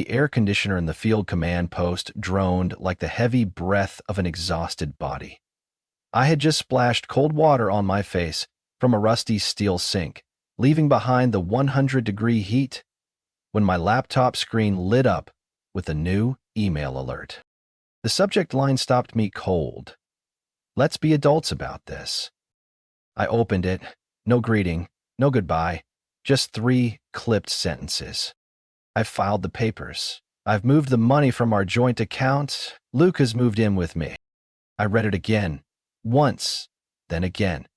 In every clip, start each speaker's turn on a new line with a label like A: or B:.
A: The air conditioner in the field command post droned like the heavy breath of an exhausted body. I had just splashed cold water on my face from a rusty steel sink, leaving behind the 100-degree heat, when my laptop screen lit up with a new email alert. The subject line stopped me cold. "Let's be adults about this." I opened it. No greeting, no goodbye, just 3 clipped sentences. "I've filed the papers. I've moved the money from our joint account. Luke has moved in with me." I read it again, once, then again.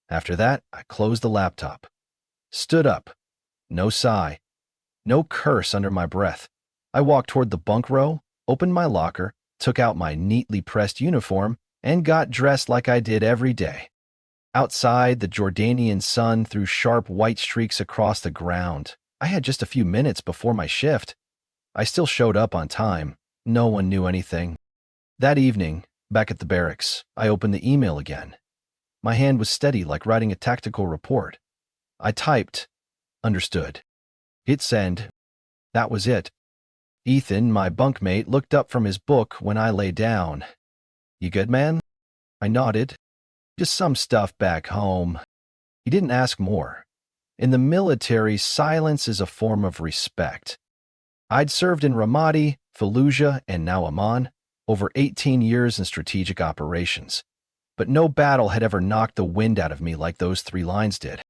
A: After that, I closed the laptop. Stood up. No sigh. No curse under my breath. I walked toward the bunk row, opened my locker, took out my neatly pressed uniform, and got dressed like I did every day. Outside, the Jordanian sun threw sharp white streaks across the ground. I had just a few minutes before my shift. I still showed up on time. No one knew anything. That evening, back at the barracks, I opened the email again. My hand was steady like writing a tactical report. I typed, "Understood." Hit send. That was it. Ethan, my bunkmate, looked up from his book when I lay down. "You good, man?" I nodded. "Just some stuff back home." He didn't ask more. In the military, silence is a form of respect. I'd served in Ramadi, Fallujah, and now Amman, over 18 years in strategic operations. But no battle had ever knocked the wind out of me like those 3 lines did.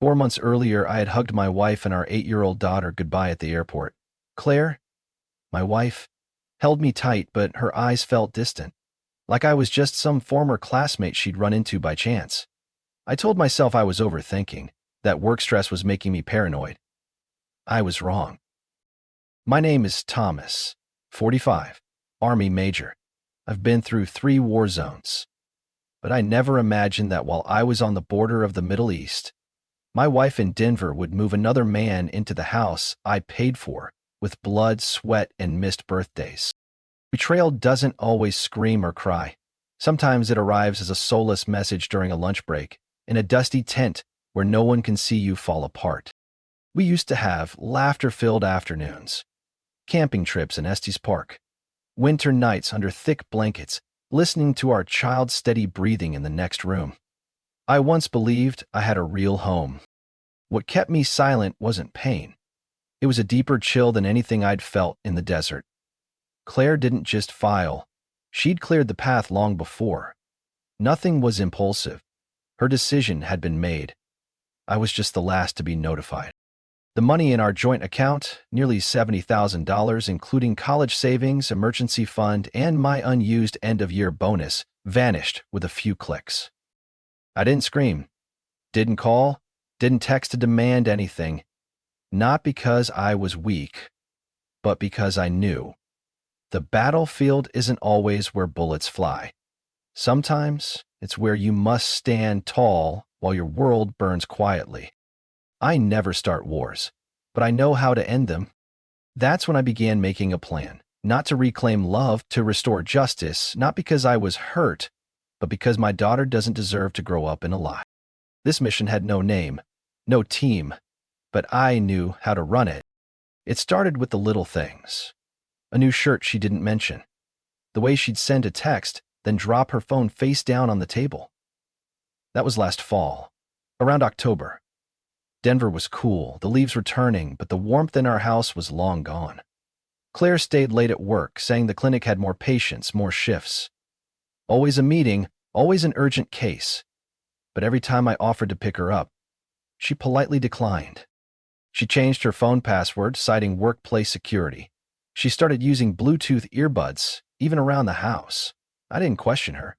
A: 4 months earlier, I had hugged my wife and our 8-year-old daughter goodbye at the airport. Claire, my wife, held me tight, but her eyes felt distant, like I was just some former classmate she'd run into by chance. I told myself I was overthinking, that work stress was making me paranoid. I was wrong. My name is Thomas, 45, Army Major. I've been through 3 war zones. But I never imagined that while I was on the border of the Middle East, my wife in Denver would move another man into the house I paid for with blood, sweat, and missed birthdays. Betrayal doesn't always scream or cry. Sometimes it arrives as a soulless message during a lunch break, in a dusty tent where no one can see you fall apart. We used to have laughter-filled afternoons, camping trips in Estes Park, winter nights under thick blankets, listening to our child's steady breathing in the next room. I once believed I had a real home. What kept me silent wasn't pain. It was a deeper chill than anything I'd felt in the desert. Claire didn't just file. She'd cleared the path long before. Nothing was impulsive. Her decision had been made. I was just the last to be notified. The money in our joint account, nearly $70,000, including college savings, emergency fund, and my unused end-of-year bonus, vanished with a few clicks. I didn't scream, didn't call, didn't text to demand anything. Not because I was weak, but because I knew. The battlefield isn't always where bullets fly. Sometimes it's where you must stand tall while your world burns quietly. I never start wars, but I know how to end them. That's when I began making a plan, not to reclaim love, to restore justice, not because I was hurt, but because my daughter doesn't deserve to grow up in a lie. This mission had no name, no team, but I knew how to run it. It started with the little things. A new shirt she didn't mention. The way she'd send a text, then drop her phone face down on the table. That was last fall, around October. Denver was cool, the leaves were turning, but the warmth in our house was long gone. Claire stayed late at work, saying the clinic had more patients, more shifts. Always a meeting, always an urgent case. But every time I offered to pick her up, she politely declined. She changed her phone password, citing workplace security. She started using Bluetooth earbuds, even around the house. I didn't question her.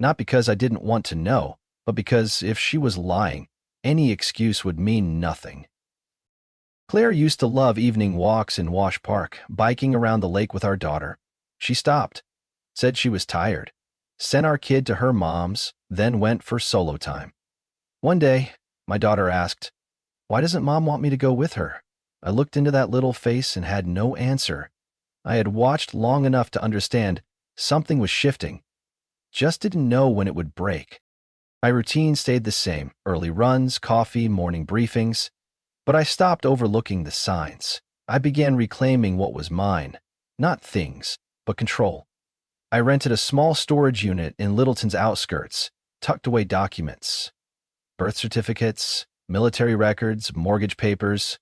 A: Not because I didn't want to know, but because if she was lying, any excuse would mean nothing. Claire used to love evening walks in Wash Park, biking around the lake with our daughter. She stopped, said she was tired, sent our kid to her mom's, then went for solo time. One day, my daughter asked, "Why doesn't Mom want me to go with her?" I looked into that little face and had no answer. I had watched long enough to understand something was shifting. Just didn't know when it would break. My routine stayed the same, early runs, coffee, morning briefings, but I stopped overlooking the signs. I began reclaiming what was mine, not things, but control. I rented a small storage unit in Littleton's outskirts, tucked away documents, birth certificates, military records, mortgage papers.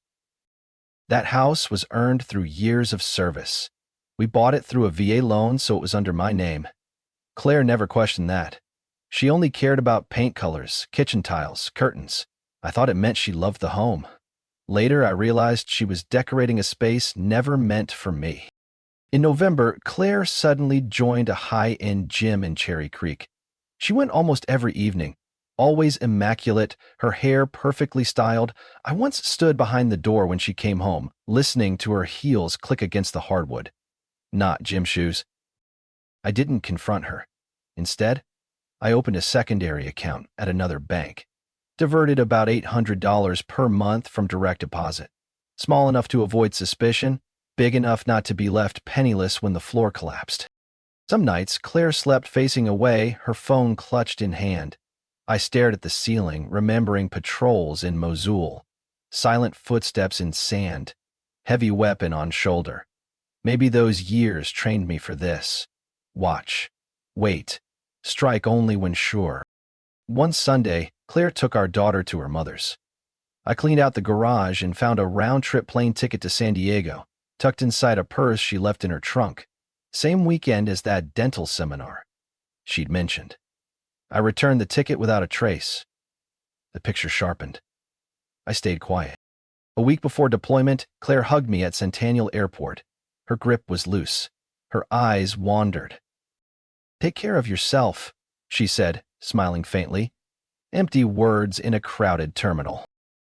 A: That house was earned through years of service. We bought it through a VA loan, so it was under my name. Claire never questioned that. She only cared about paint colors, kitchen tiles, curtains. I thought it meant she loved the home. Later, I realized she was decorating a space never meant for me. In November, Claire suddenly joined a high-end gym in Cherry Creek. She went almost every evening, always immaculate, her hair perfectly styled. I once stood behind the door when she came home, listening to her heels click against the hardwood. Not gym shoes. I didn't confront her. Instead, I opened a secondary account at another bank, diverted about $800 per month from direct deposit, small enough to avoid suspicion, big enough not to be left penniless when the floor collapsed. Some nights, Claire slept facing away, her phone clutched in hand. I stared at the ceiling, remembering patrols in Mosul, silent footsteps in sand, heavy weapon on shoulder. Maybe those years trained me for this. Watch. Wait. Strike only when sure. One Sunday, Claire took our daughter to her mother's. I cleaned out the garage and found a round-trip plane ticket to San Diego, tucked inside a purse she left in her trunk. Same weekend as that dental seminar she'd mentioned. I returned the ticket without a trace. The picture sharpened. I stayed quiet. A week before deployment, Claire hugged me at Centennial Airport. Her grip was loose. Her eyes wandered. "Take care of yourself," she said, smiling faintly. Empty words in a crowded terminal.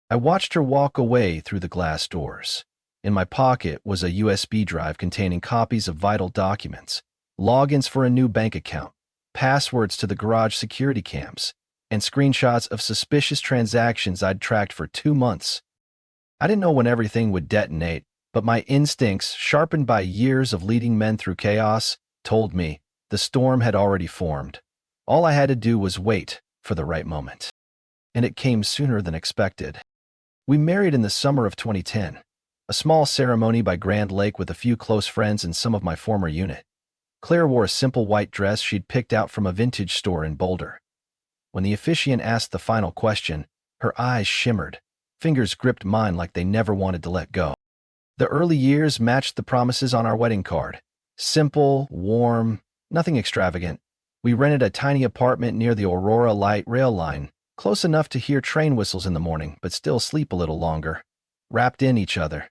A: I watched her walk away through the glass doors. In my pocket was a USB drive containing copies of vital documents, logins for a new bank account, passwords to the garage security cams, and screenshots of suspicious transactions I'd tracked for 2 months. I didn't know when everything would detonate, but my instincts, sharpened by years of leading men through chaos, told me the storm had already formed. All I had to do was wait for the right moment. And it came sooner than expected. We married in the summer of 2010, a small ceremony by Grand Lake with a few close friends and some of my former unit. Claire wore a simple white dress she'd picked out from a vintage store in Boulder. When the officiant asked the final question, her eyes shimmered. Fingers gripped mine like they never wanted to let go. The early years matched the promises on our wedding card. Simple, warm, nothing extravagant. We rented a tiny apartment near the Aurora Light rail line, close enough to hear train whistles in the morning, but still sleep a little longer. Wrapped in each other.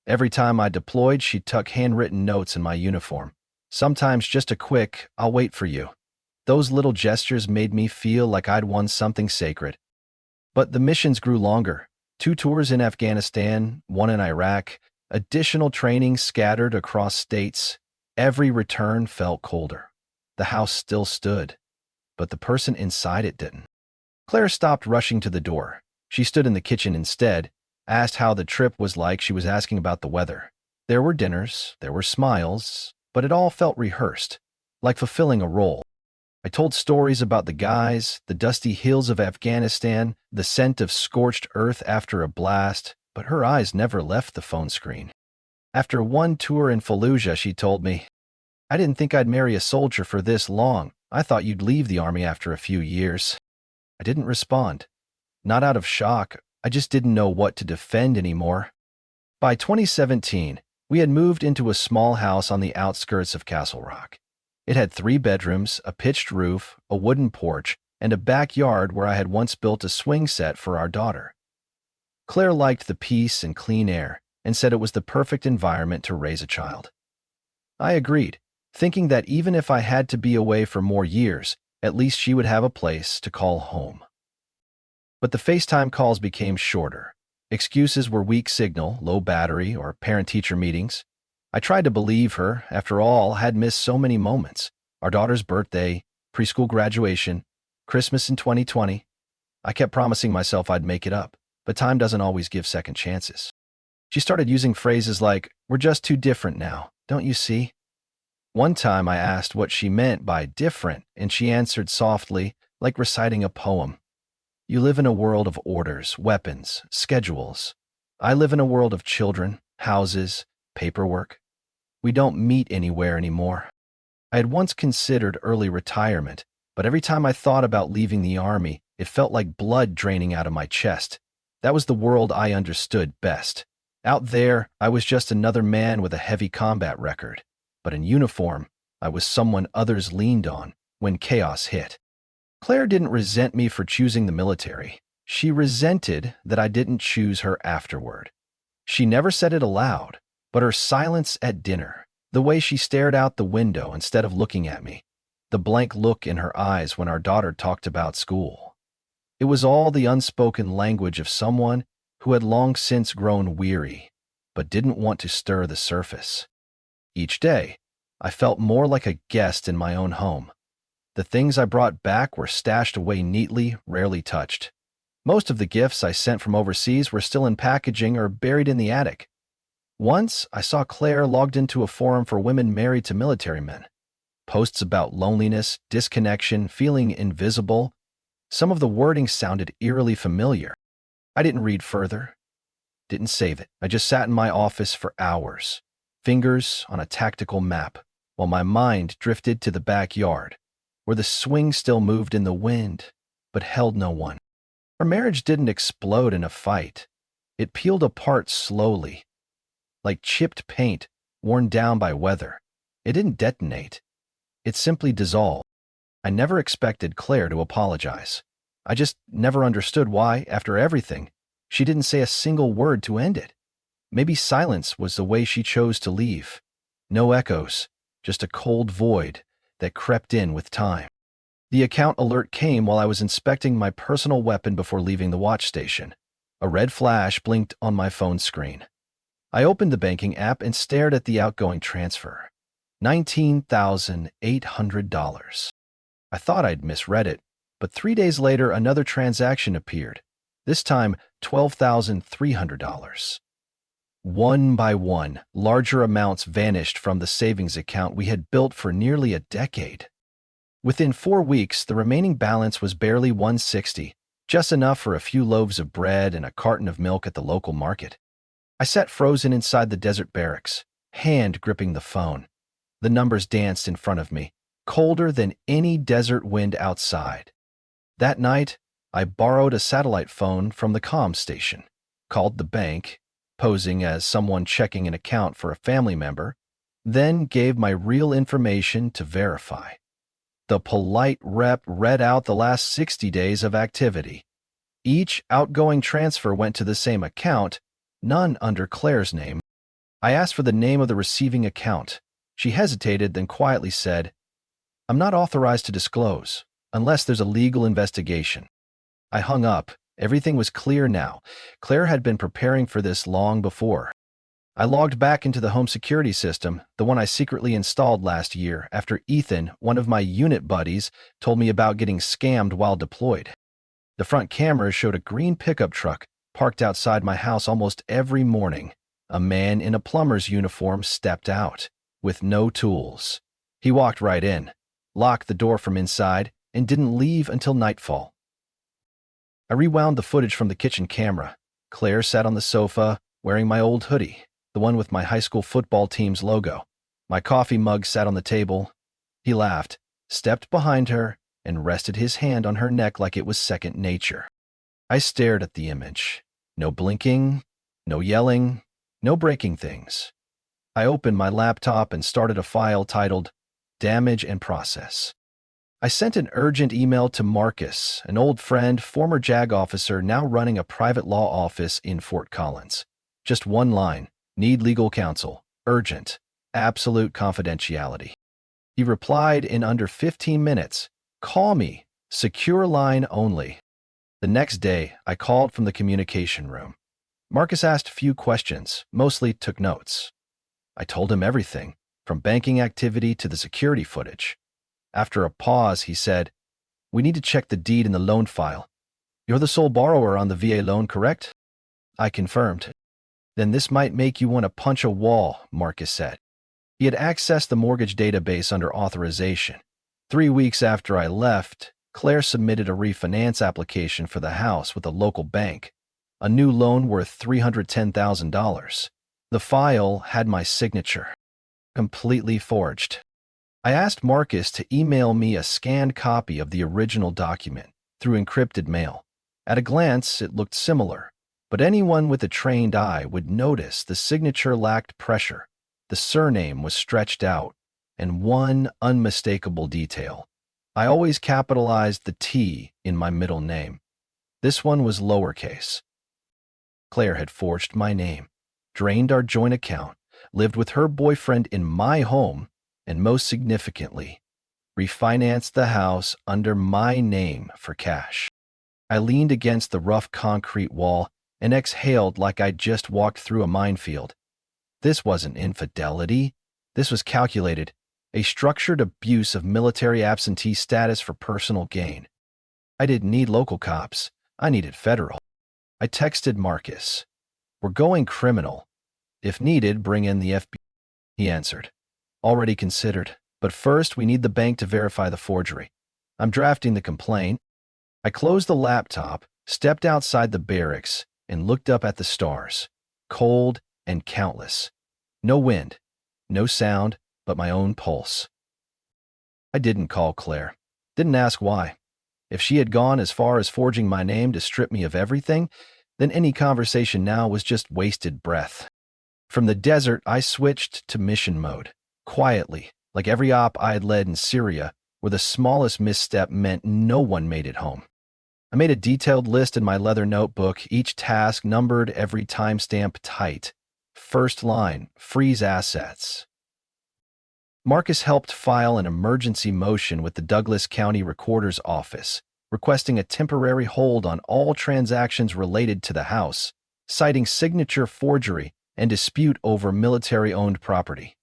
A: Every time I deployed, she'd tuck handwritten notes in my uniform. Sometimes just a quick, "I'll wait for you." Those little gestures made me feel like I'd won something sacred. But the missions grew longer. 2 tours in Afghanistan, 1 in Iraq, additional training scattered across states. Every return felt colder. The house still stood, but the person inside it didn't. Claire stopped rushing to the door. She stood in the kitchen instead, asked how the trip was like. She was asking about the weather. There were dinners, there were smiles, but it all felt rehearsed, like fulfilling a role. I told stories about the guys, the dusty hills of Afghanistan, the scent of scorched earth after a blast, but her eyes never left the phone screen. After one tour in Fallujah, she told me, "I didn't think I'd marry a soldier for this long. I thought you'd leave the army after a few years." I didn't respond. Not out of shock, I just didn't know what to defend anymore. By 2017, we had moved into a small house on the outskirts of Castle Rock. It had 3 bedrooms, a pitched roof, a wooden porch, and a backyard where I had once built a swing set for our daughter. Claire liked the peace and clean air and said it was the perfect environment to raise a child. I agreed, thinking that even if I had to be away for more years, at least she would have a place to call home. But the FaceTime calls became shorter. Excuses were weak signal, low battery, or parent-teacher meetings. I tried to believe her. After all, I had missed so many moments. Our daughter's birthday, preschool graduation, Christmas in 2020. I kept promising myself I'd make it up, but time doesn't always give second chances. She started using phrases like, "We're just too different now, don't you see?" One time I asked what she meant by different, and she answered softly, like reciting a poem. "You live in a world of orders, weapons, schedules. I live in a world of children, houses, paperwork. We don't meet anywhere anymore. I had once considered early retirement, but every time I thought about leaving the army, it felt like blood draining out of my chest. That was the world I understood best. Out there, I was just another man with a heavy combat record. But in uniform, I was someone others leaned on when chaos hit. Claire didn't resent me for choosing the military. She resented that I didn't choose her afterward. She never said it aloud, but her silence at dinner, the way she stared out the window instead of looking at me, the blank look in her eyes when our daughter talked about school. It was all the unspoken language of someone who had long since grown weary, but didn't want to stir the surface. Each day, I felt more like a guest in my own home. The things I brought back were stashed away neatly, rarely touched. Most of the gifts I sent from overseas were still in packaging or buried in the attic. Once, I saw Claire logged into a forum for women married to military men. Posts about loneliness, disconnection, feeling invisible. Some of the wording sounded eerily familiar. I didn't read further, didn't save it. I just sat in my office for hours, fingers on a tactical map, while my mind drifted to the backyard, where the swing still moved in the wind, but held no one. Our marriage didn't explode in a fight. It peeled apart slowly, like chipped paint worn down by weather. It didn't detonate. It simply dissolved. I never expected Claire to apologize. I just never understood why, after everything, she didn't say a single word to end it. Maybe silence was the way she chose to leave. No echoes, just a cold void that crept in with time. The account alert came while I was inspecting my personal weapon before leaving the watch station. A red flash blinked on my phone screen. I opened the banking app and stared at the outgoing transfer. $19,800. I thought I'd misread it, but 3 days later another transaction appeared, this time $12,300. One by one, larger amounts vanished from the savings account we had built for nearly a decade. Within 4 weeks, the remaining balance was barely $160, just enough for a few loaves of bread and a carton of milk at the local market. I sat frozen inside the desert barracks, hand gripping the phone. The numbers danced in front of me, colder than any desert wind outside. That night, I borrowed a satellite phone from the comm station, called the bank, posing as someone checking an account for a family member, then gave my real information to verify. The polite rep read out the last 60 days of activity. Each outgoing transfer went to the same account, none under Claire's name. I asked for the name of the receiving account. She hesitated, then quietly said, "I'm not authorized to disclose, unless there's a legal investigation." I hung up. Everything was clear now. Claire had been preparing for this long before. I logged back into the home security system, the one I secretly installed last year after Ethan, one of my unit buddies, told me about getting scammed while deployed. The front cameras showed a green pickup truck parked outside my house almost every morning. A man in a plumber's uniform stepped out, with no tools. He walked right in, locked the door from inside, and didn't leave until nightfall. I rewound the footage from the kitchen camera. Claire sat on the sofa, wearing my old hoodie, the one with my high school football team's logo. My coffee mug sat on the table. He laughed, stepped behind her, and rested his hand on her neck like it was second nature. I stared at the image. No blinking, no yelling, no breaking things. I opened my laptop and started a file titled Damage and Process. I sent an urgent email to Marcus, an old friend, former JAG officer now running a private law office in Fort Collins. Just one line, need legal counsel, urgent, absolute confidentiality. He replied in under 15 minutes, call me, secure line only. The next day, I called from the communication room. Marcus asked a few questions, mostly took notes. I told him everything, from banking activity to the security footage. After a pause, he said, "We need to check the deed in the loan file. You're the sole borrower on the VA loan, correct?" I confirmed. "Then this might make you want to punch a wall," Marcus said. He had accessed the mortgage database under authorization. 3 weeks after I left, Claire submitted a refinance application for the house with a local bank, a new loan worth $310,000. The file had my signature, completely forged. I asked Marcus to email me a scanned copy of the original document through encrypted mail. At a glance, it looked similar, but anyone with a trained eye would notice the signature lacked pressure, the surname was stretched out, and one unmistakable detail. I always capitalized the T in my middle name. This one was lowercase. Claire had forged my name, drained our joint account, lived with her boyfriend in my home, and most significantly, refinanced the house under my name for cash. I leaned against the rough concrete wall and exhaled like I'd just walked through a minefield. This wasn't infidelity. This was calculated, a structured abuse of military absentee status for personal gain. I didn't need local cops. I needed federal. I texted Marcus. "We're going criminal. If needed, bring in the FBI." He answered. "Already considered, but first we need the bank to verify the forgery. I'm drafting the complaint." I closed the laptop, stepped outside the barracks, and looked up at the stars, cold and countless. No wind, no sound, but my own pulse. I didn't call Claire. Didn't ask why. If she had gone as far as forging my name to strip me of everything, then any conversation now was just wasted breath. From the desert, I switched to mission mode, quietly, like every op I had led in Syria, where the smallest misstep meant no one made it home. I made a detailed list in my leather notebook, each task numbered, every timestamp tight. First line, freeze assets. Marcus helped file an emergency motion with the Douglas County Recorder's Office, requesting a temporary hold on all transactions related to the house, citing signature forgery and dispute over military-owned property.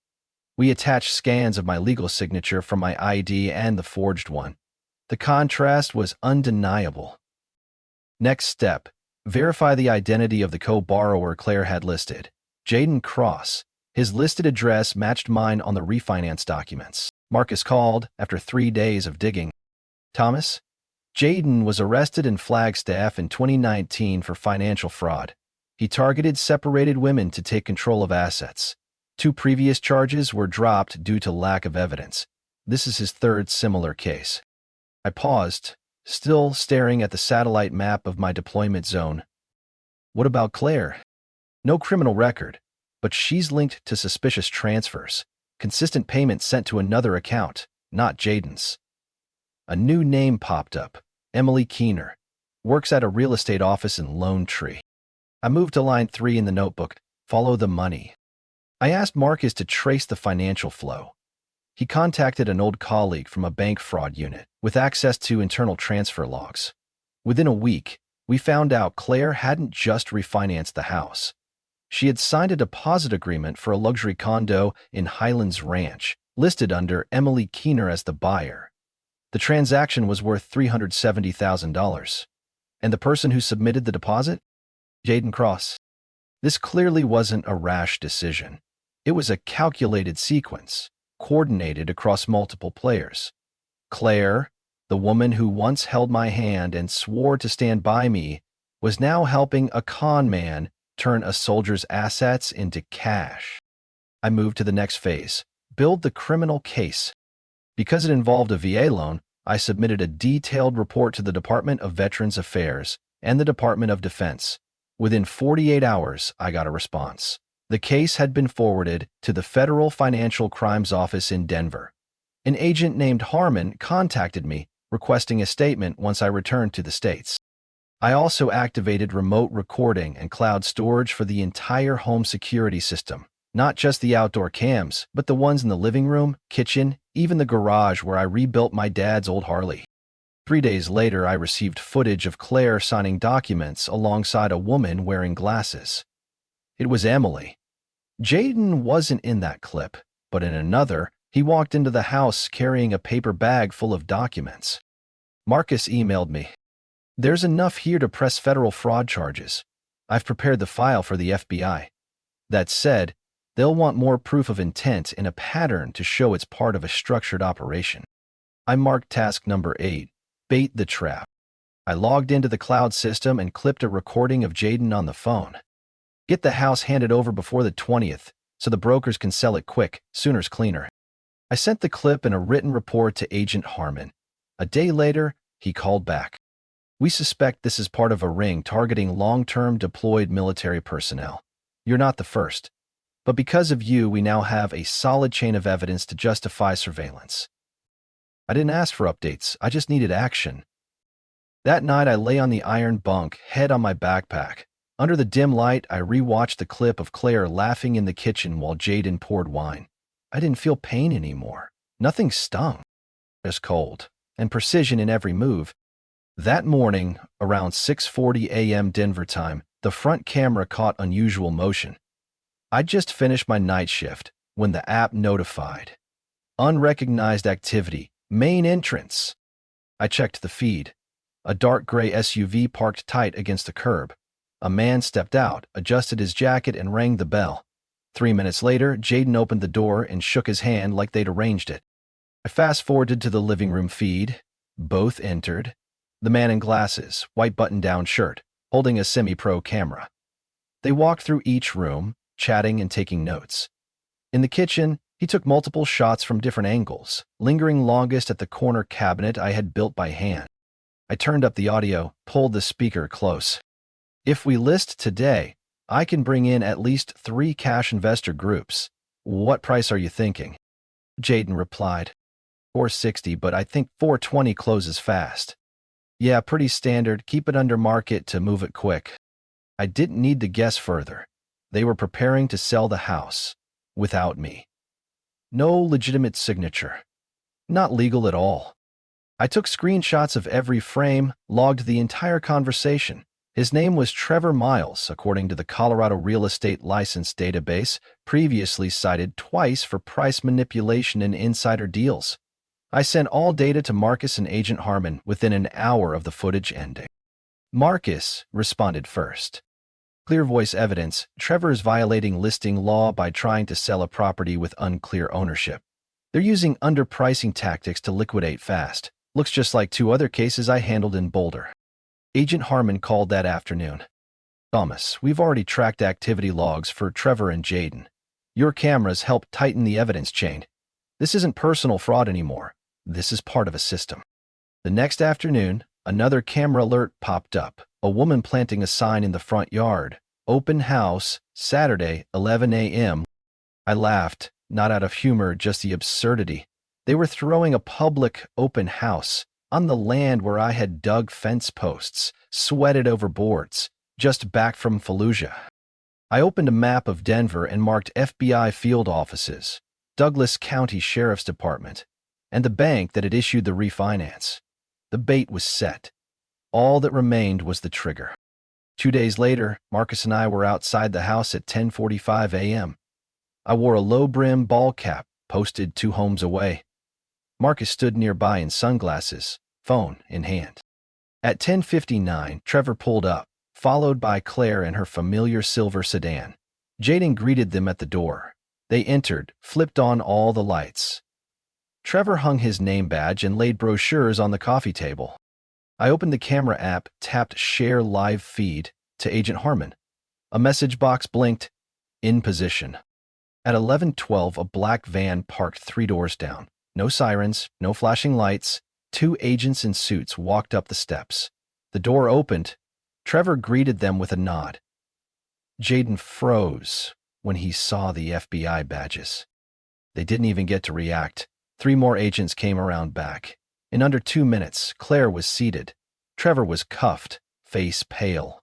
A: We attached scans of my legal signature from my ID and the forged one. The contrast was undeniable. Next step, verify the identity of the co-borrower Claire had listed, Jaden Cross. His listed address matched mine on the refinance documents. Marcus called after 3 days of digging. "Thomas? Jaden was arrested in Flagstaff in 2019 for financial fraud. He targeted separated women to take control of assets. 2 previous charges were dropped due to lack of evidence. This is his 3rd similar case." I paused, still staring at the satellite map of my deployment zone. What about Claire? No criminal record, but she's linked to suspicious transfers, consistent payments sent to another account, not Jaden's. A new name popped up, Emily Keener, works at a real estate office in Lone Tree. I moved to line 3 in the notebook, follow the money. I asked Marcus to trace the financial flow. He contacted an old colleague from a bank fraud unit with access to internal transfer logs. Within a week, we found out Claire hadn't just refinanced the house. She had signed a deposit agreement for a luxury condo in Highlands Ranch, listed under Emily Keener as the buyer. The transaction was worth $370,000. And the person who submitted the deposit? Jaden Cross. This clearly wasn't a rash decision. It was a calculated sequence, coordinated across multiple players. Claire, the woman who once held my hand and swore to stand by me, was now helping a con man turn a soldier's assets into cash. I moved to the next phase, build the criminal case. Because it involved a VA loan, I submitted a detailed report to the Department of Veterans Affairs and the Department of Defense. Within 48 hours, I got a response. The case had been forwarded to the Federal Financial Crimes Office in Denver. An agent named Harmon contacted me, requesting a statement once I returned to the States. I also activated remote recording and cloud storage for the entire home security system, not just the outdoor cams, but the ones in the living room, kitchen, even the garage where I rebuilt my dad's old Harley. 3 days later, I received footage of Claire signing documents alongside a woman wearing glasses. It was Emily. Jaden wasn't in that clip, but in another, he walked into the house carrying a paper bag full of documents. Marcus emailed me. "There's enough here to press federal fraud charges. I've prepared the file for the FBI. That said, they'll want more proof of intent in a pattern to show it's part of a structured operation." I marked task number 8, bait the trap. I logged into the cloud system and clipped a recording of Jaden on the phone. Get the house handed over before the 20th so the brokers can sell it quick, sooner's cleaner. I sent the clip and a written report to Agent Harmon. A day later, he called back. We suspect this is part of a ring targeting long-term deployed military personnel. You're not the first. But because of you, we now have a solid chain of evidence to justify surveillance. I didn't ask for updates, I just needed action. That night I lay on the iron bunk, head on my backpack. Under the dim light, I rewatched the clip of Claire laughing in the kitchen while Jaden poured wine. I didn't feel pain anymore. Nothing stung. Just cold, and precision in every move. That morning, around 6:40 a.m. Denver time, the front camera caught unusual motion. I'd just finished my night shift when the app notified. Unrecognized activity. Main entrance. I checked the feed. A dark gray SUV parked tight against the curb. A man stepped out, adjusted his jacket, and rang the bell. 3 minutes later, Jaden opened the door and shook his hand like they'd arranged it. I fast-forwarded to the living room feed. Both entered. The man in glasses, white button-down shirt, holding a semi-pro camera. They walked through each room, chatting and taking notes. In the kitchen, he took multiple shots from different angles, lingering longest at the corner cabinet I had built by hand. I turned up the audio, pulled the speaker close. If we list today, I can bring in at least 3 cash investor groups. What price are you thinking? Jaden replied. $460, but I think $420 closes fast. Yeah, pretty standard. Keep it under market to move it quick. I didn't need to guess further. They were preparing to sell the house. Without me. No legitimate signature. Not legal at all. I took screenshots of every frame, logged the entire conversation. His name was Trevor Miles, according to the Colorado Real Estate License Database, previously cited twice for price manipulation and insider deals. I sent all data to Marcus and Agent Harmon within an hour of the footage ending. Marcus responded first. Clear voice evidence, Trevor is violating listing law by trying to sell a property with unclear ownership. They're using underpricing tactics to liquidate fast. Looks just like 2 other cases I handled in Boulder. Agent Harmon called that afternoon. Thomas, we've already tracked activity logs for Trevor and Jaden. Your cameras helped tighten the evidence chain. This isn't personal fraud anymore. This is part of a system. The next afternoon, another camera alert popped up. A woman planting a sign in the front yard. Open house, Saturday, 11 a.m. I laughed, not out of humor, just the absurdity. They were throwing a public open house on the land where I had dug fence posts, sweated over boards, just back from Fallujah. I opened a map of Denver and marked FBI field offices, Douglas County Sheriff's Department, and the bank that had issued the refinance. The bait was set. All that remained was the trigger. 2 days later, Marcus and I were outside the house at 10:45 a.m. I wore a low-brim ball cap, posted 2 homes away. Marcus stood nearby in sunglasses, phone in hand. At 10:59, Trevor pulled up, followed by Claire in her familiar silver sedan. Jaden greeted them at the door. They entered, flipped on all the lights. Trevor hung his name badge and laid brochures on the coffee table. I opened the camera app, tapped Share Live Feed to Agent Harmon. A message box blinked, in position. At 11:12, a black van parked 3 doors down. No sirens, no flashing lights. 2 agents in suits walked up the steps. The door opened. Trevor greeted them with a nod. Jaden froze when he saw the FBI badges. They didn't even get to react. 3 more agents came around back. In under 2 minutes, Claire was seated. Trevor was cuffed, face pale.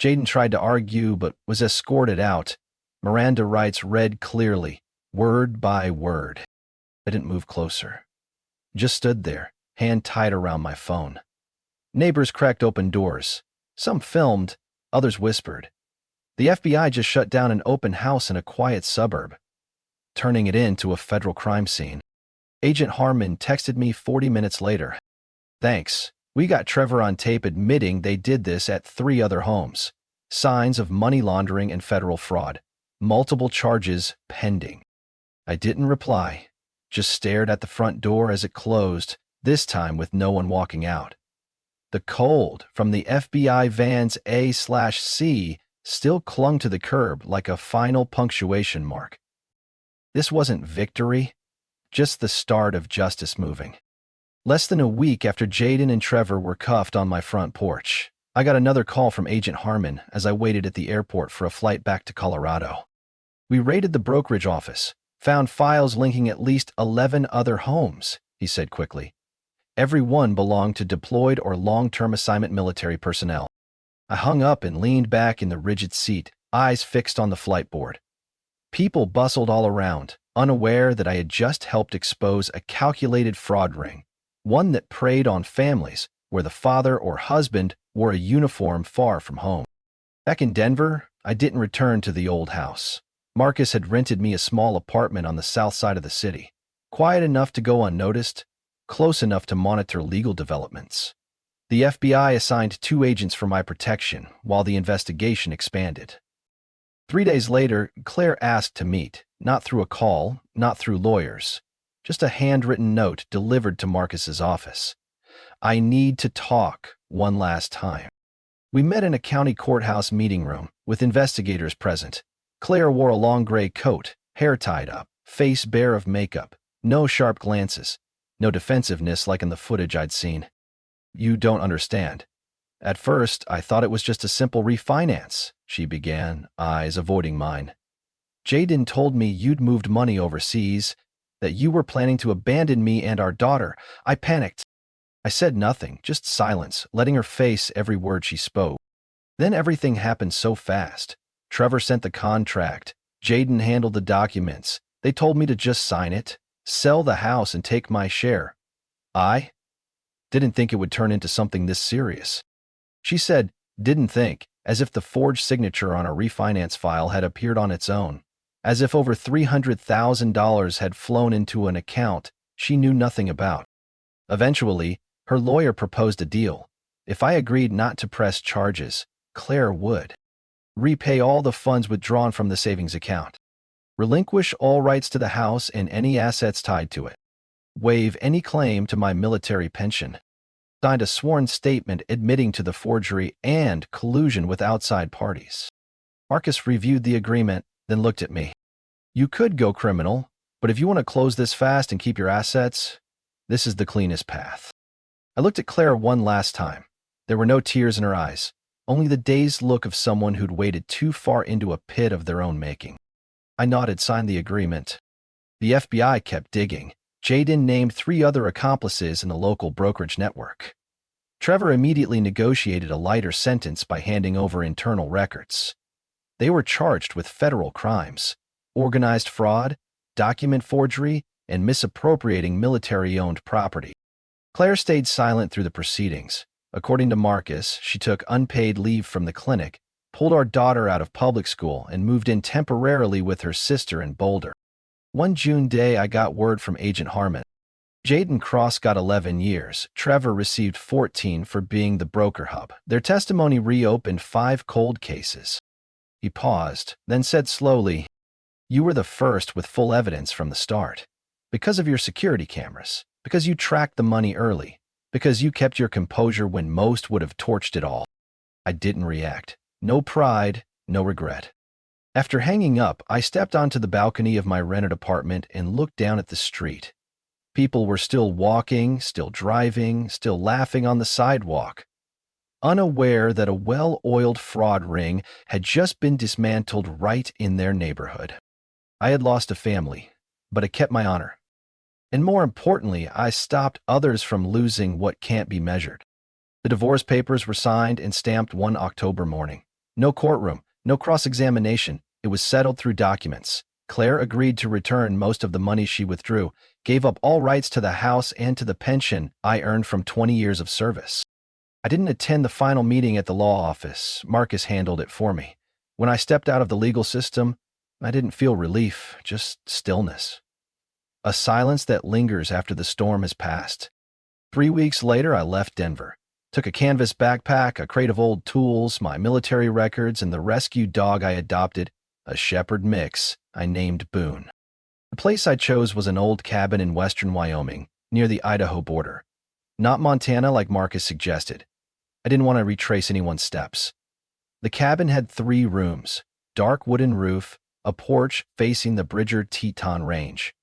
A: Jaden tried to argue but was escorted out. Miranda rights read clearly, word by word. I didn't move closer. Just stood there, hand tied around my phone. Neighbors cracked open doors. Some filmed, others whispered. The FBI just shut down an open house in a quiet suburb, turning it into a federal crime scene. Agent Harmon texted me 40 minutes later. Thanks. We got Trevor on tape admitting they did this at 3 other homes. Signs of money laundering and federal fraud. Multiple charges pending. I didn't reply, just stared at the front door as it closed, this time with no one walking out. The cold from the FBI van's A/C still clung to the curb like a final punctuation mark. This wasn't victory, just the start of justice moving. Less than a week after Jaden and Trevor were cuffed on my front porch, I got another call from Agent Harmon as I waited at the airport for a flight back to Colorado. We raided the brokerage office, found files linking at least 11 other homes, he said quickly. Every one belonged to deployed or long-term assignment military personnel. I hung up and leaned back in the rigid seat, eyes fixed on the flight board. People bustled all around, unaware that I had just helped expose a calculated fraud ring, one that preyed on families where the father or husband wore a uniform far from home. Back in Denver, I didn't return to the old house. Marcus had rented me a small apartment on the south side of the city, quiet enough to go unnoticed, close enough to monitor legal developments. The FBI assigned 2 agents for my protection while the investigation expanded. 3 days later, Claire asked to meet, not through a call, not through lawyers, just a handwritten note delivered to Marcus's office. I need to talk one last time. We met in a county courthouse meeting room with investigators present. Claire wore a long gray coat, hair tied up, face bare of makeup, no sharp glances, no defensiveness like in the footage I'd seen. You don't understand. At first, I thought it was just a simple refinance, she began, eyes avoiding mine. Jaden told me you'd moved money overseas, that you were planning to abandon me and our daughter. I panicked. I said nothing, just silence, letting her face every word she spoke. Then everything happened so fast. Trevor sent the contract. Jaden handled the documents. They told me to just sign it, sell the house and take my share. I didn't think it would turn into something this serious. She said, didn't think, as if the forged signature on a refinance file had appeared on its own, as if over $300,000 had flown into an account she knew nothing about. Eventually, her lawyer proposed a deal. If I agreed not to press charges, Claire would repay all the funds withdrawn from the savings account, relinquish all rights to the house and any assets tied to it, waive any claim to my military pension, signed a sworn statement admitting to the forgery and collusion with outside parties. Marcus reviewed the agreement, then looked at me. You could go criminal, but if you want to close this fast and keep your assets, this is the cleanest path. I looked at Claire one last time. There were no tears in her eyes, only the dazed look of someone who'd waded too far into a pit of their own making. I nodded, signed the agreement. The FBI kept digging. Jaden named 3 other accomplices in the local brokerage network. Trevor immediately negotiated a lighter sentence by handing over internal records. They were charged with federal crimes, organized fraud, document forgery, and misappropriating military-owned property. Claire stayed silent through the proceedings. According to Marcus, she took unpaid leave from the clinic, pulled our daughter out of public school, and moved in temporarily with her sister in Boulder. One June day, I got word from Agent Harmon. Jaden Cross got 11 years. Trevor received 14 for being the broker hub. Their testimony reopened 5 cold cases. He paused, then said slowly, "You were the first with full evidence from the start. Because of your security cameras, because you tracked the money early, because you kept your composure when most would have torched it all." I didn't react. No pride, no regret. After hanging up, I stepped onto the balcony of my rented apartment and looked down at the street. People were still walking, still driving, still laughing on the sidewalk, unaware that a well-oiled fraud ring had just been dismantled right in their neighborhood. I had lost a family, but I kept my honor. And more importantly, I stopped others from losing what can't be measured. The divorce papers were signed and stamped one October morning. No courtroom, no cross-examination. It was settled through documents. Claire agreed to return most of the money she withdrew, gave up all rights to the house and to the pension I earned from 20 years of service. I didn't attend the final meeting at the law office. Marcus handled it for me. When I stepped out of the legal system, I didn't feel relief, just stillness. A silence that lingers after the storm has passed. 3 weeks later, I left Denver. Took a canvas backpack, a crate of old tools, my military records, and the rescue dog I adopted, a shepherd mix I named Boone. The place I chose was an old cabin in western Wyoming, near the Idaho border. Not Montana like Marcus suggested. I didn't want to retrace anyone's steps. The cabin had 3 rooms, dark wooden roof, a porch facing the Bridger Teton Range.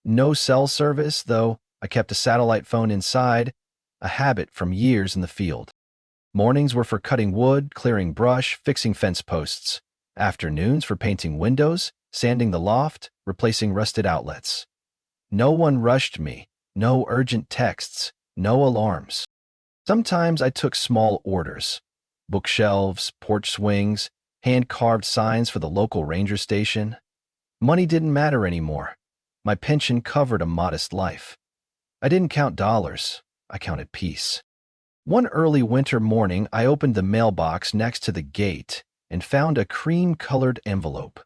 A: No cell service, though I kept a satellite phone inside, a habit from years in the field. Mornings were for cutting wood, clearing brush, fixing fence posts. Afternoons for painting windows, sanding the loft, replacing rusted outlets. No one rushed me, no urgent texts, no alarms. Sometimes I took small orders. Bookshelves, porch swings, hand-carved signs for the local ranger station. Money didn't matter anymore. My pension covered a modest life. I didn't count dollars, I counted peace. One early winter morning, I opened the mailbox next to the gate and found a cream-colored envelope.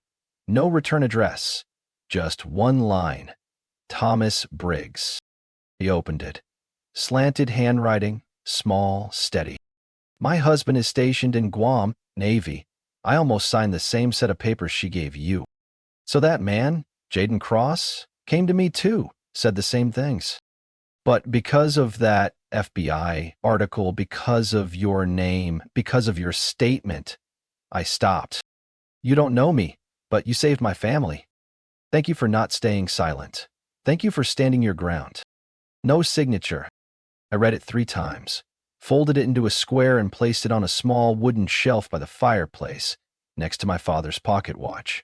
A: No return address, just one line. Thomas Briggs. He opened it. Slanted handwriting, small, steady. My husband is stationed in Guam, Navy. I almost signed the same set of papers she gave you. So that man, Jaden Cross, came to me too, said the same things. But because of that FBI article, because of your name, because of your statement, I stopped. You don't know me, but you saved my family. Thank you for not staying silent. Thank you for standing your ground. No signature. I read it 3 times, folded it into a square and placed it on a small wooden shelf by the fireplace, next to my father's pocket watch.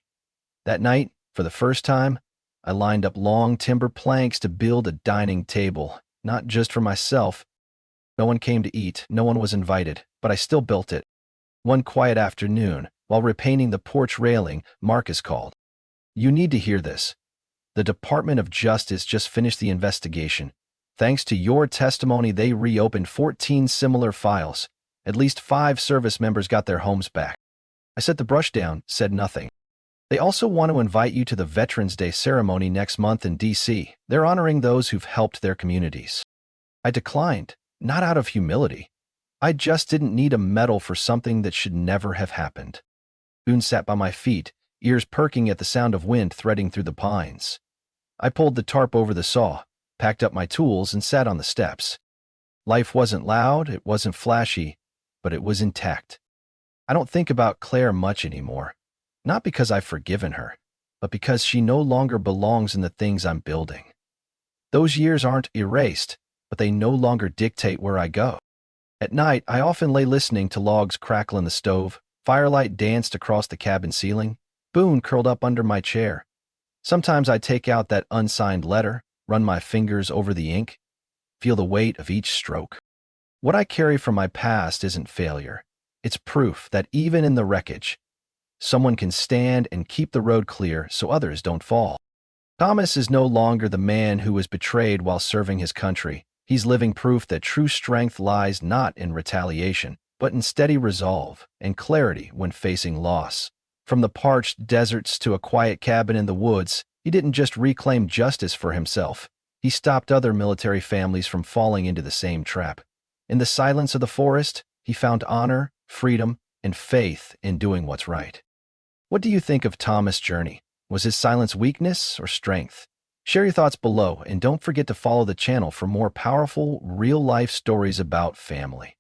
A: That night, for the first time, I lined up long timber planks to build a dining table, not just for myself. No one came to eat, no one was invited, but I still built it. One quiet afternoon, while repainting the porch railing, Marcus called. You need to hear this. The Department of Justice just finished the investigation. Thanks to your testimony, they reopened 14 similar files. At least 5 service members got their homes back. I set the brush down, said nothing. They also want to invite you to the Veterans Day ceremony next month in D.C. They're honoring those who've helped their communities. I declined, not out of humility. I just didn't need a medal for something that should never have happened. Boone sat by my feet, ears perking at the sound of wind threading through the pines. I pulled the tarp over the saw, packed up my tools, and sat on the steps. Life wasn't loud, it wasn't flashy, but it was intact. I don't think about Claire much anymore. Not because I've forgiven her, but because she no longer belongs in the things I'm building. Those years aren't erased, but they no longer dictate where I go. At night, I often lay listening to logs crackle in the stove, firelight danced across the cabin ceiling, Boone curled up under my chair. Sometimes I'd take out that unsigned letter, run my fingers over the ink, feel the weight of each stroke. What I carry from my past isn't failure. It's proof that even in the wreckage, someone can stand and keep the road clear so others don't fall. Thomas is no longer the man who was betrayed while serving his country. He's living proof that true strength lies not in retaliation, but in steady resolve and clarity when facing loss. From the parched deserts to a quiet cabin in the woods, he didn't just reclaim justice for himself. He stopped other military families from falling into the same trap. In the silence of the forest, he found honor, freedom, and faith in doing what's right. What do you think of Thomas' journey? Was his silence weakness or strength? Share your thoughts below, and don't forget to follow the channel for more powerful, real-life stories about family.